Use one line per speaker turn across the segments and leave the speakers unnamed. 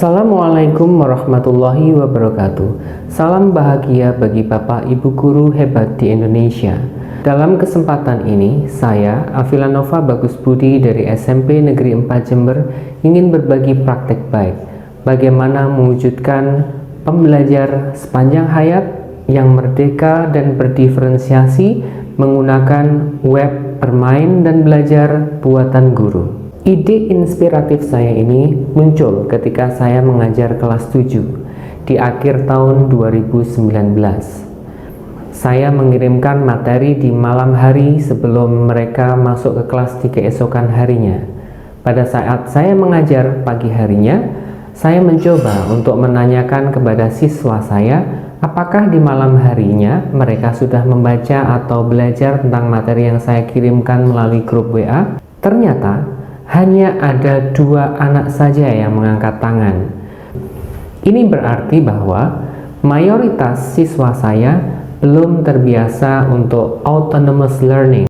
Assalamualaikum warahmatullahi wabarakatuh. Salam bahagia bagi Bapak Ibu guru hebat di Indonesia. Dalam kesempatan ini, saya Afilanova Bagus Budi dari SMP Negeri 4 Jember ingin berbagi praktek baik bagaimana mewujudkan pembelajar sepanjang hayat yang merdeka dan berdiferensiasi menggunakan web, bermain, dan belajar buatan guru. Ide inspiratif saya ini muncul ketika saya mengajar kelas 7 di akhir tahun 2019. Saya mengirimkan materi di malam hari sebelum mereka masuk ke kelas di keesokan harinya. Pada saat saya mengajar pagi harinya, saya mencoba untuk menanyakan kepada siswa saya apakah di malam harinya mereka sudah membaca atau belajar tentang materi yang saya kirimkan melalui grup WA. Ternyata hanya ada 2 anak saja yang mengangkat tangan. Ini berarti bahwa mayoritas siswa saya belum terbiasa untuk autonomous learning.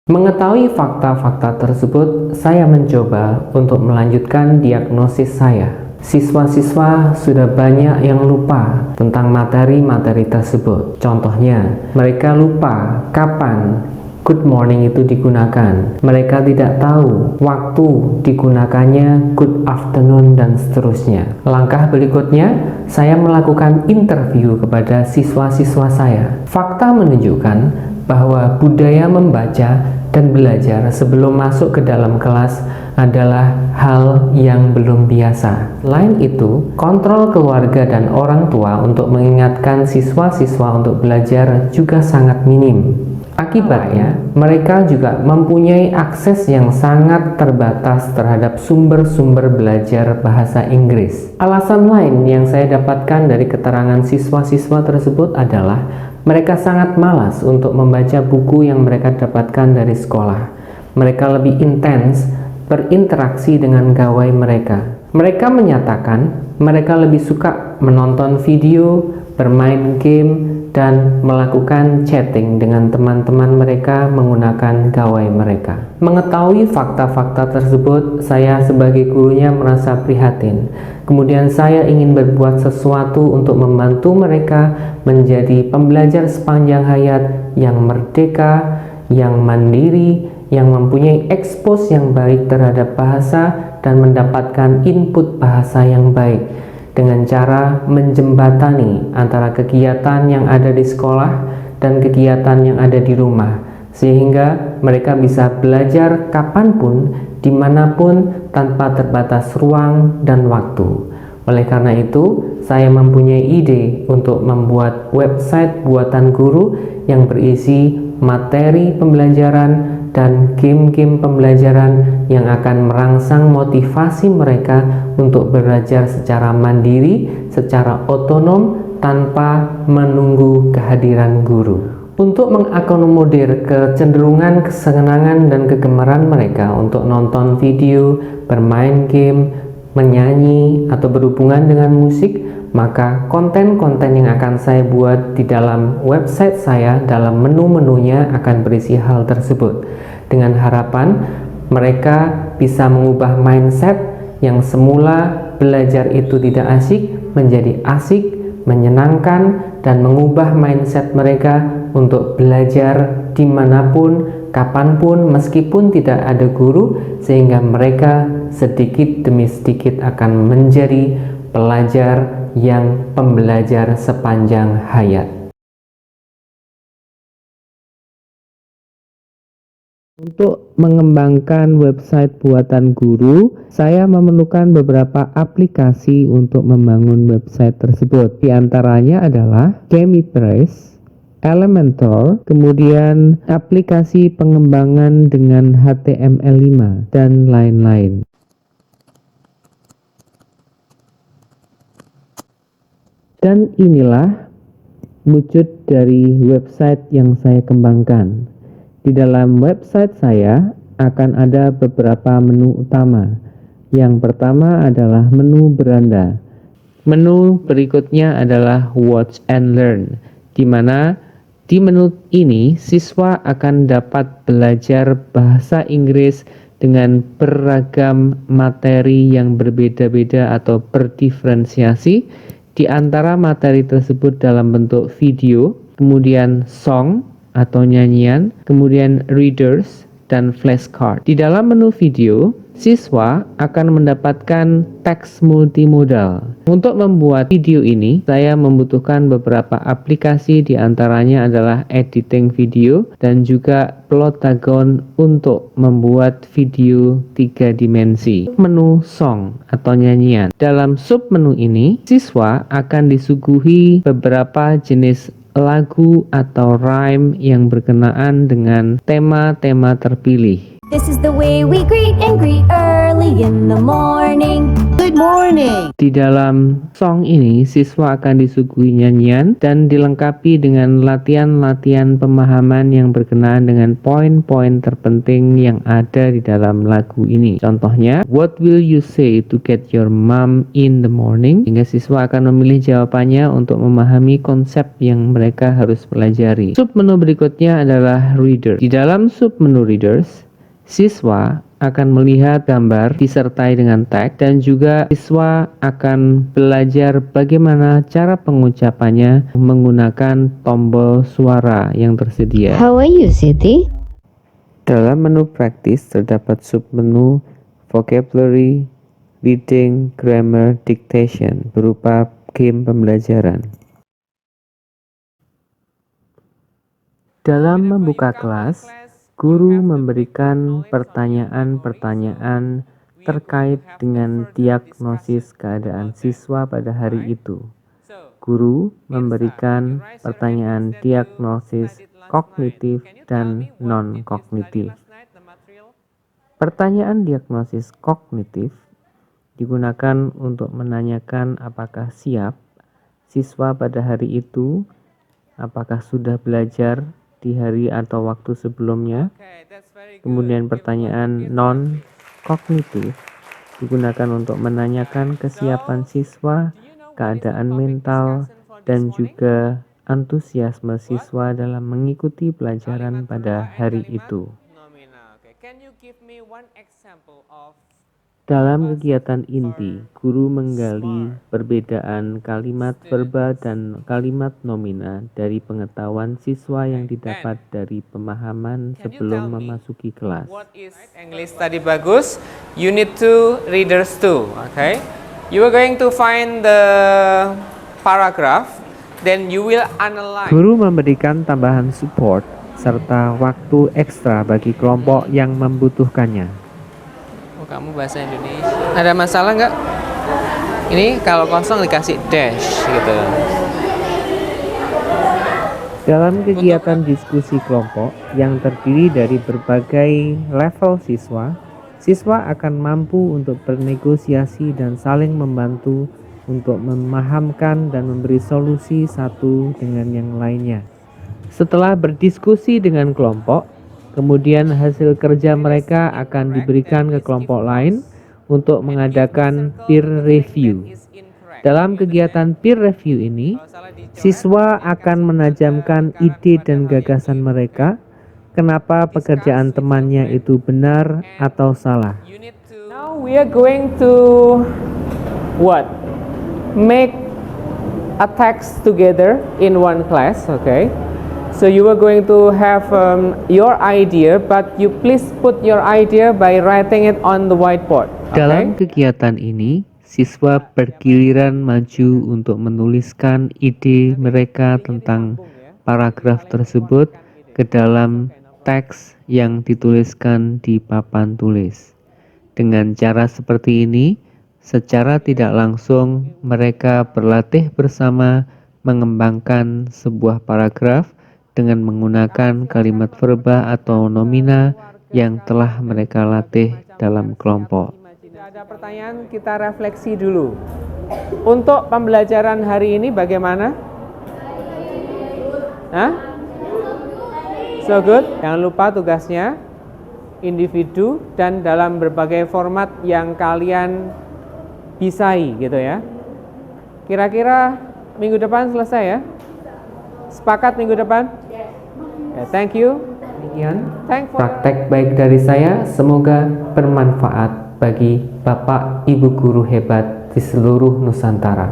Mengetahui fakta-fakta tersebut, saya mencoba untuk melanjutkan diagnosis saya. Siswa-siswa sudah banyak yang lupa tentang materi-materi tersebut. Contohnya, mereka lupa kapan good morning itu digunakan. Mereka tidak tahu waktu digunakannya good afternoon dan seterusnya. Langkah berikutnya, saya melakukan interview kepada siswa-siswa saya. Fakta menunjukkan bahwa budaya membaca dan belajar sebelum masuk ke dalam kelas adalah hal yang belum biasa. Selain itu, kontrol keluarga dan orang tua untuk mengingatkan siswa-siswa untuk belajar juga sangat minim. Akibatnya, mereka juga mempunyai akses yang sangat terbatas terhadap sumber-sumber belajar bahasa Inggris. Alasan lain yang saya dapatkan dari keterangan siswa-siswa tersebut adalah mereka sangat malas untuk membaca buku yang mereka dapatkan dari sekolah. Mereka lebih intens berinteraksi dengan gawai mereka. Mereka menyatakan mereka lebih suka menonton video, bermain game, dan melakukan chatting dengan teman-teman mereka menggunakan gawai mereka. Mengetahui fakta-fakta tersebut, saya sebagai gurunya merasa prihatin. Kemudian saya ingin berbuat sesuatu untuk membantu mereka menjadi pembelajar sepanjang hayat yang merdeka, yang mandiri, yang mempunyai expose yang baik terhadap bahasa dan mendapatkan input bahasa yang baik, dengan cara menjembatani antara kegiatan yang ada di sekolah dan kegiatan yang ada di rumah, sehingga mereka bisa belajar kapanpun, dimanapun, tanpa terbatas ruang dan waktu. Oleh karena itu, saya mempunyai ide untuk membuat website buatan guru yang berisi materi pembelajaran dan game-game pembelajaran yang akan merangsang motivasi mereka untuk belajar secara mandiri, secara otonom, tanpa menunggu kehadiran guru. Untuk mengakomodir kecenderungan, kesenangan, dan kegemaran mereka untuk nonton video, bermain game, menyanyi, atau berhubungan dengan musik, maka konten-konten yang akan saya buat di dalam website saya, dalam menu-menunya akan berisi hal tersebut, dengan harapan mereka bisa mengubah mindset yang semula belajar itu tidak asik menjadi asik, menyenangkan, dan mengubah mindset mereka untuk belajar dimanapun, kapanpun, meskipun tidak ada guru, sehingga mereka sedikit demi sedikit akan menjadi pelajar yang pembelajar sepanjang hayat. Untuk mengembangkan website buatan guru, saya memerlukan beberapa aplikasi untuk membangun website tersebut. Di antaranya adalah Gamipress, Elementor, kemudian aplikasi pengembangan dengan HTML5, dan lain-lain. Dan inilah wujud dari website yang saya kembangkan. Di dalam website saya akan ada beberapa menu utama. Yang pertama adalah menu beranda. Menu berikutnya adalah Watch and Learn, di mana di menu ini siswa akan dapat belajar bahasa Inggris dengan beragam materi yang berbeda-beda atau berdiferensiasi. Di antara materi tersebut dalam bentuk video, kemudian song atau nyanyian, kemudian readers, dan flashcard. Di dalam menu video, siswa akan mendapatkan teks multimodal. Untuk membuat video ini, saya membutuhkan beberapa aplikasi, di antaranya adalah editing video dan juga Plotagon untuk membuat video 3 dimensi. Menu song atau nyanyian. Dalam submenu ini, siswa akan disuguhi beberapa jenis lagu atau rhyme yang berkenaan dengan tema-tema terpilih.
This is the way we greet and greet early in the morning. Good morning.
Di dalam song ini, siswa akan disuguhi nyanyian dan dilengkapi dengan latihan-latihan pemahaman yang berkenaan dengan poin-poin terpenting yang ada di dalam lagu ini. Contohnya, what will you say to get your mom in the morning? Hingga siswa akan memilih jawabannya untuk memahami konsep yang mereka harus pelajari. Submenu berikutnya adalah reader. Di dalam submenu readers, siswa akan melihat gambar disertai dengan teks dan juga siswa akan belajar bagaimana cara pengucapannya menggunakan tombol suara yang tersedia.
How are you, Siti?
Dalam menu praktis terdapat submenu vocabulary, reading, grammar, dictation berupa game pembelajaran. Dalam membuka kelas, guru memberikan pertanyaan-pertanyaan terkait dengan diagnosis keadaan siswa pada hari itu. Guru memberikan pertanyaan diagnosis kognitif dan non-kognitif. Pertanyaan diagnosis kognitif digunakan untuk menanyakan apakah siap siswa pada hari itu, apakah sudah belajar di hari atau waktu sebelumnya. Kemudian pertanyaan non-kognitif digunakan untuk menanyakan kesiapan siswa, keadaan mental, dan juga antusiasme siswa dalam mengikuti pelajaran pada hari itu. Dalam kegiatan inti, guru menggali perbedaan kalimat verba dan kalimat nomina dari pengetahuan siswa yang didapat dari pemahaman sebelum memasuki kelas.
What is English tadi bagus? Unit 2, readers 2. Okay, you are going to find the paragraph, then you will analyze.
Guru memberikan tambahan support serta waktu ekstra bagi kelompok yang membutuhkannya.
Oh, kamu bahasa Indonesia. Ada masalah nggak? Ini kalau kosong dikasih dash gitu.
Dalam kegiatan diskusi kelompok yang terdiri dari berbagai level siswa, siswa akan mampu untuk bernegosiasi dan saling membantu untuk memahamkan dan memberi solusi satu dengan yang lainnya. Setelah berdiskusi dengan kelompok, kemudian hasil kerja mereka akan diberikan ke kelompok lain untuk mengadakan peer review. Dalam kegiatan peer review ini, siswa akan menajamkan ide dan gagasan mereka, kenapa pekerjaan temannya itu benar atau salah.
Now we are going to what? Make a text together in one class, okay? So you are going to have your idea, but you please put your idea by writing it on the whiteboard. Okay?
Dalam kegiatan ini, siswa bergiliran maju untuk menuliskan ide mereka tentang paragraf tersebut ke dalam teks yang dituliskan di papan tulis. Dengan cara seperti ini, secara tidak langsung mereka berlatih bersama mengembangkan sebuah paragraf dengan menggunakan kalimat verba atau nomina yang telah mereka latih dalam kelompok.
Ada pertanyaan, kita refleksi dulu. Untuk pembelajaran hari ini bagaimana? So good. Jangan lupa tugasnya individu dan dalam berbagai format yang kalian bisai gitu ya. Kira-kira minggu depan selesai ya? Sepakat minggu depan? Okay, thank you.
Sekian
Thanks for
praktek baik dari saya, semoga bermanfaat bagi Bapak Ibu guru hebat di seluruh Nusantara.